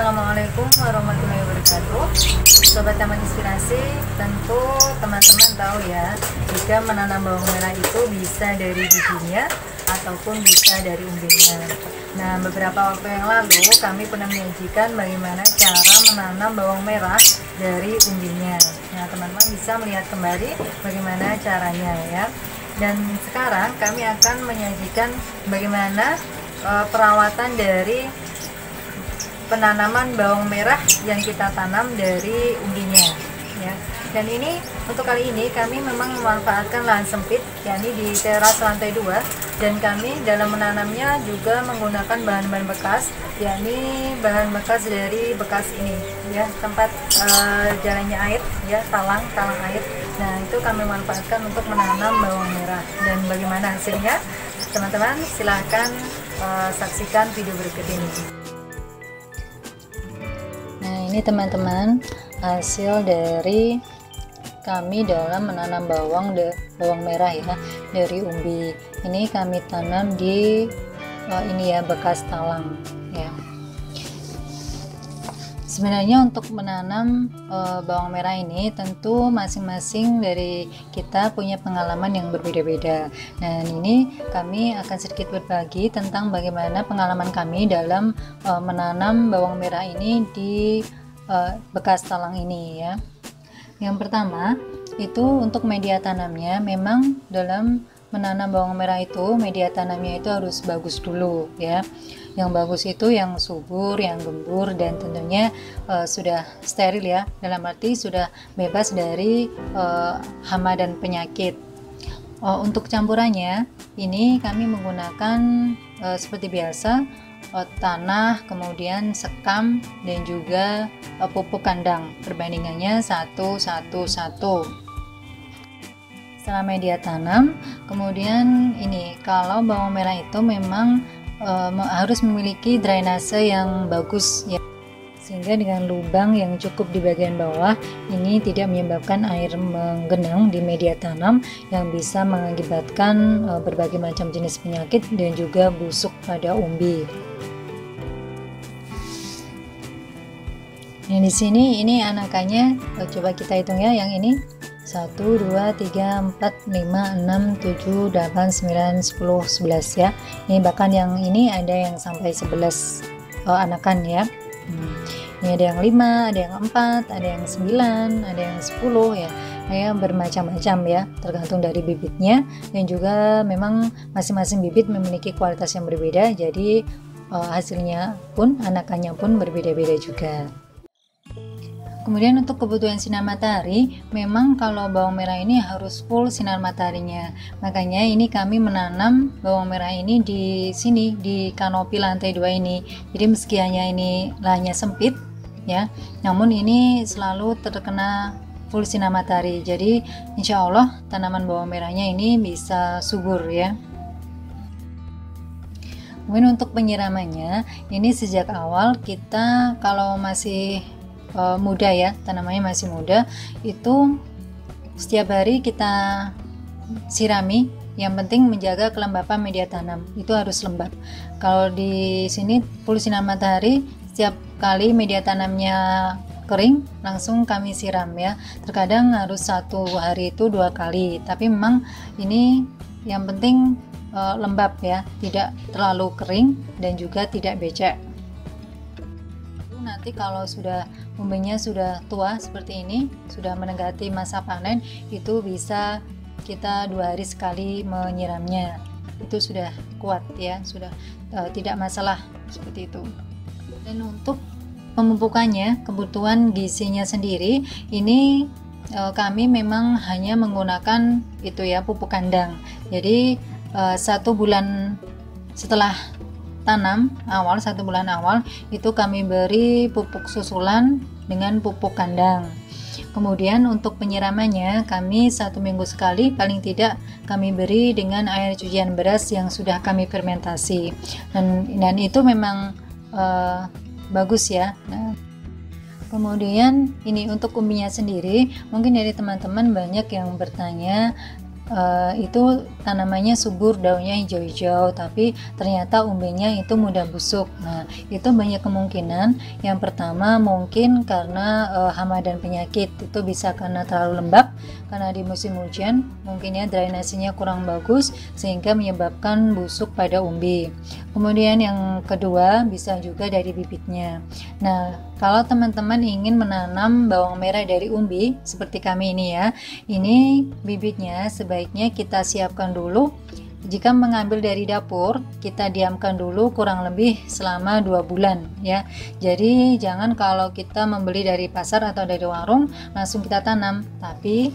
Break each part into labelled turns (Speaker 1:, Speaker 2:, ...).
Speaker 1: Assalamualaikum warahmatullahi wabarakatuh. Sobat Taman Inspirasi, tentu teman-teman tahu ya, jika menanam bawang merah itu bisa dari bijinya ataupun bisa dari umbinya. Nah, beberapa waktu yang lalu kami pernah menyajikan bagaimana cara menanam bawang merah dari umbinya. Nah, teman-teman bisa melihat kembali bagaimana caranya ya. Dan sekarang kami akan menyajikan bagaimana perawatan dari penanaman bawang merah yang kita tanam dari umbinya ya. Dan ini untuk kali ini kami memang memanfaatkan lahan sempit, yakni di teras lantai 2, dan kami dalam menanamnya juga menggunakan bahan-bahan bekas, yakni bahan bekas dari bekas ini ya, tempat jalannya air ya, talang air. Nah, itu kami manfaatkan untuk menanam bawang merah. Dan bagaimana hasilnya? Teman-teman silahkan saksikan video berikut ini. Ini teman-teman hasil dari kami dalam menanam bawang merah ya, dari umbi. Ini kami tanam di ini ya, bekas talang ya. Sebenarnya untuk menanam bawang merah ini tentu masing-masing dari kita punya pengalaman yang berbeda-beda. Nah, ini kami akan sedikit berbagi tentang bagaimana pengalaman kami dalam menanam bawang merah ini di bekas talang ini ya. Yang pertama itu untuk media tanamnya, memang dalam menanam bawang merah itu media tanamnya itu harus bagus dulu ya. Yang bagus itu yang subur, yang gembur, dan tentunya sudah steril ya, dalam arti sudah bebas dari hama dan penyakit. Untuk campurannya ini kami menggunakan seperti biasa, tanah, kemudian sekam, dan juga pupuk kandang. Perbandingannya 1:1:1. Setelah media tanam, kemudian ini kalau bawang merah itu memang harus memiliki drainase yang bagus ya, sehingga dengan lubang yang cukup di bagian bawah ini tidak menyebabkan air menggenang di media tanam yang bisa mengakibatkan berbagai macam jenis penyakit dan juga busuk pada umbi. Yang di sini ini anakannya, coba kita hitung ya, yang ini 1, 2, 3, 4, 5, 6, 7, 8, 9, 10, 11 ya. Ini bahkan yang ini ada yang sampai 11 anakan ya. Ini ada yang 5, ada yang 4, ada yang 9, ada yang 10 ya. Ya, bermacam-macam ya, tergantung dari bibitnya, dan juga memang masing-masing bibit memiliki kualitas yang berbeda, jadi hasilnya pun, anakannya pun berbeda-beda juga. Kemudian untuk kebutuhan sinar matahari, memang kalau bawang merah ini harus full sinar mataharinya. Makanya ini kami menanam bawang merah ini di sini, di kanopi lantai 2 ini. Jadi meski hanya ini lahannya sempit ya, namun ini selalu terkena full sinar matahari. Jadi insya Allah tanaman bawang merahnya ini bisa subur ya. Kemudian untuk penyiramannya, ini sejak awal kita kalau masih muda ya, tanamannya masih muda, itu setiap hari kita sirami. Yang penting menjaga kelembapan media tanam, itu harus lembab. Kalau di sini full sinar matahari, setiap kali media tanamnya kering langsung kami siram ya. Terkadang harus 1 hari itu 2 kali, tapi memang ini yang penting lembab ya, tidak terlalu kering dan juga tidak becek. Nanti kalau sudah umbinya sudah tua seperti ini, sudah mendekati masa panen, itu bisa kita 2 hari sekali menyiramnya. Itu sudah kuat ya, sudah tidak masalah seperti itu. Dan untuk pemupukannya, kebutuhan gizinya sendiri, ini kami memang hanya menggunakan itu ya, pupuk kandang. Jadi 1 bulan setelah tanam awal, 1 bulan awal itu kami beri pupuk susulan dengan pupuk kandang. Kemudian untuk penyiramannya kami 1 minggu sekali paling tidak kami beri dengan air cucian beras yang sudah kami fermentasi, dan itu memang bagus ya. Nah, kemudian ini untuk umbinya sendiri, mungkin dari teman-teman banyak yang bertanya itu tanamannya subur, daunnya hijau-hijau, tapi ternyata umbinya itu mudah busuk. Nah, itu banyak kemungkinan. Yang pertama mungkin karena hama dan penyakit, itu bisa karena terlalu lembab, karena di musim hujan mungkin ya drainasinya kurang bagus sehingga menyebabkan busuk pada umbi. Kemudian yang kedua bisa juga dari bibitnya. Nah, kalau teman-teman ingin menanam bawang merah dari umbi seperti kami ini ya, ini bibitnya sebaiknya kita siapkan dulu. Jika mengambil dari dapur, kita diamkan dulu kurang lebih selama 2 bulan ya. Jadi jangan kalau kita membeli dari pasar atau dari warung langsung kita tanam, tapi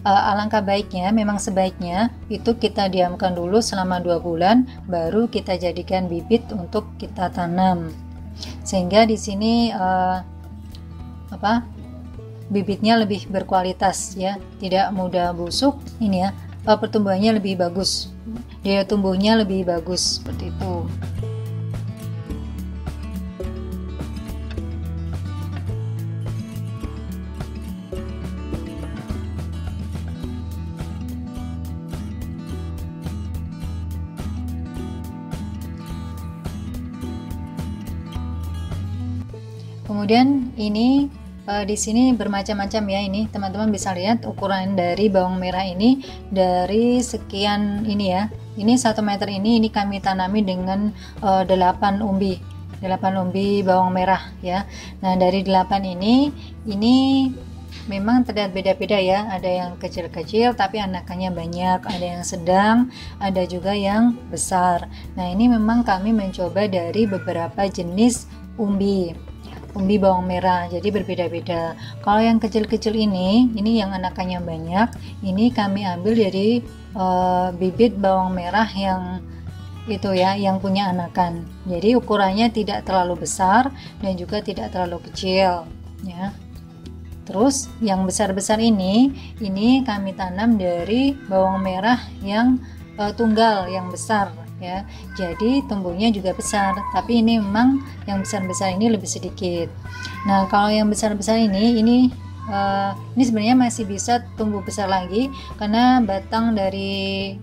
Speaker 1: alangkah baiknya, memang sebaiknya itu kita diamkan dulu selama 2 bulan baru kita jadikan bibit untuk kita tanam. Sehingga di sini bibitnya lebih berkualitas ya, tidak mudah busuk ini ya, pertumbuhannya lebih bagus, daya tumbuhnya lebih bagus seperti itu. Kemudian ini di sini bermacam-macam ya, ini teman-teman bisa lihat ukuran dari bawang merah ini dari sekian ini ya. Ini 1 meter ini kami tanami dengan 8 umbi bawang merah ya. Nah, dari 8 ini memang terlihat beda-beda ya, ada yang kecil-kecil tapi anakannya banyak, ada yang sedang, ada juga yang besar. Nah, ini memang kami mencoba dari beberapa jenis umbi bawang merah, jadi berbeda-beda. Kalau yang kecil-kecil ini yang anakannya banyak, ini kami ambil dari bibit bawang merah yang itu ya, yang punya anakan. Jadi ukurannya tidak terlalu besar dan juga tidak terlalu kecil ya. Terus yang besar-besar ini kami tanam dari bawang merah yang tunggal yang besar ya, jadi tumbuhnya juga besar, tapi ini memang yang besar-besar ini lebih sedikit. Nah, kalau yang besar-besar ini sebenarnya masih bisa tumbuh besar lagi karena batang dari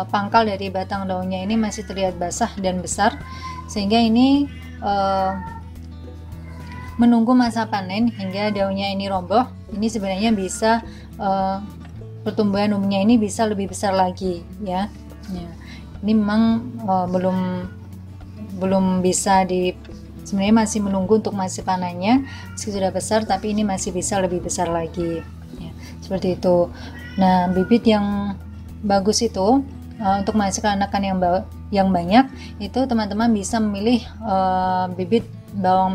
Speaker 1: pangkal dari batang daunnya ini masih terlihat basah dan besar, sehingga ini menunggu masa panen hingga daunnya ini roboh. Ini sebenarnya bisa pertumbuhan umbinya ini bisa lebih besar lagi ya. Ini memang belum bisa sebenarnya masih menunggu untuk masa panennya. Meski sudah besar tapi ini masih bisa lebih besar lagi ya, seperti itu. Nah, bibit yang bagus itu untuk menghasilkan anakan yang banyak itu teman-teman bisa memilih bibit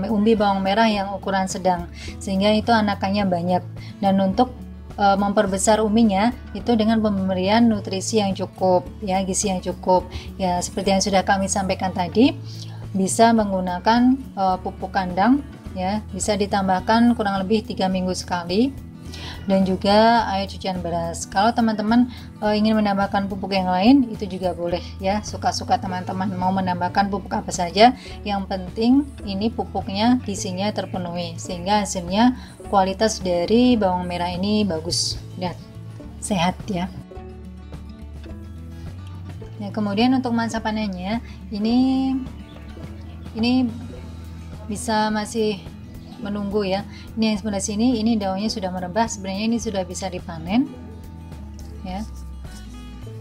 Speaker 1: umbi bawang merah yang ukuran sedang, sehingga itu anakannya banyak. Dan untuk memperbesar umbinya itu dengan pemberian nutrisi yang cukup ya, gizi yang cukup ya, seperti yang sudah kami sampaikan tadi, bisa menggunakan pupuk kandang ya, bisa ditambahkan kurang lebih 3 minggu sekali, dan juga air cucian beras. Kalau teman-teman ingin menambahkan pupuk yang lain itu juga boleh ya, suka-suka teman-teman mau menambahkan pupuk apa saja, yang penting ini pupuknya gizinya terpenuhi sehingga hasilnya kualitas dari bawang merah ini bagus dan sehat ya. Nah, kemudian untuk masa panennya ini bisa masih menunggu ya. Ini yang sebelah sini ini daunnya sudah merebah, sebenarnya ini sudah bisa dipanen ya.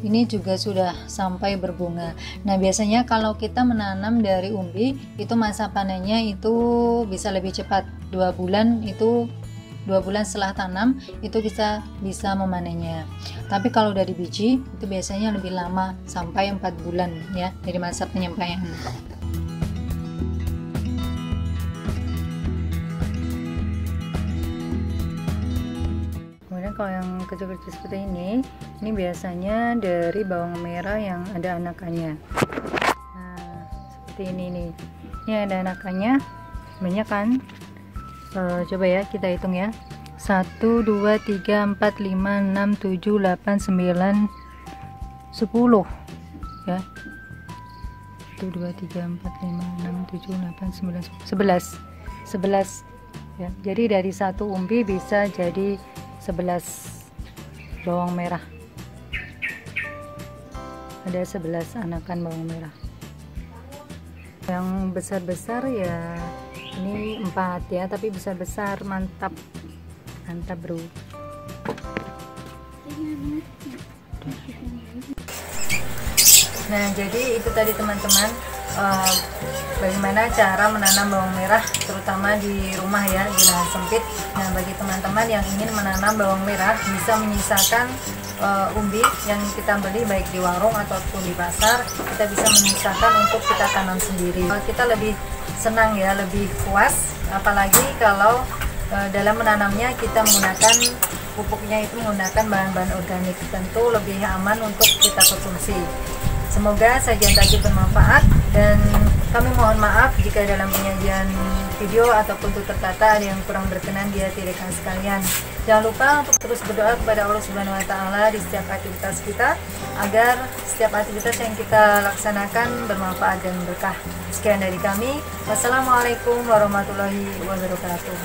Speaker 1: Ini juga sudah sampai berbunga. Nah, biasanya kalau kita menanam dari umbi itu masa panennya itu bisa lebih cepat, 2 bulan itu 2 bulan setelah tanam itu kita bisa memanennya. Tapi kalau dari biji itu biasanya lebih lama, sampai 4 bulan ya dari masa penyampaian. Kalau yang kecil-kecil seperti ini biasanya dari bawang merah yang ada anakannya. Nah, seperti ini nih. Ini ada anakannya banyak kan? Coba ya kita hitung ya. 1, 2, 3, 4, 5, 6, 7, 8, 9, 10 ya. 1, 2, 3, 4, 5, 6, 7, 8, 9, 11 ya. Jadi dari satu umbi bisa jadi 11 bawang merah ada 11 anakan bawang merah. Yang besar-besar ya ini 4 ya, tapi besar-besar, mantap bro. Nah, jadi itu tadi teman-teman, bagaimana cara menanam bawang merah terutama di rumah ya, di lahan sempit. Nah, bagi teman-teman yang ingin menanam bawang merah bisa menyisakan umbi yang kita beli baik di warung ataupun di pasar, kita bisa menyisakan untuk kita tanam sendiri. Kita lebih senang ya, lebih puas, apalagi kalau dalam menanamnya kita menggunakan pupuknya itu menggunakan bahan-bahan organik, tentu lebih aman untuk kita konsumsi. Semoga sajian tadi bermanfaat, dan kami mohon maaf jika dalam penyajian video ataupun tutur kata ada yang kurang berkenan di hati rekan sekalian. Jangan lupa untuk terus berdoa kepada Allah Subhanahu wa Ta'ala di setiap aktivitas kita, agar setiap aktivitas yang kita laksanakan bermanfaat dan berkah. Sekian dari kami. Wassalamualaikum warahmatullahi wabarakatuh.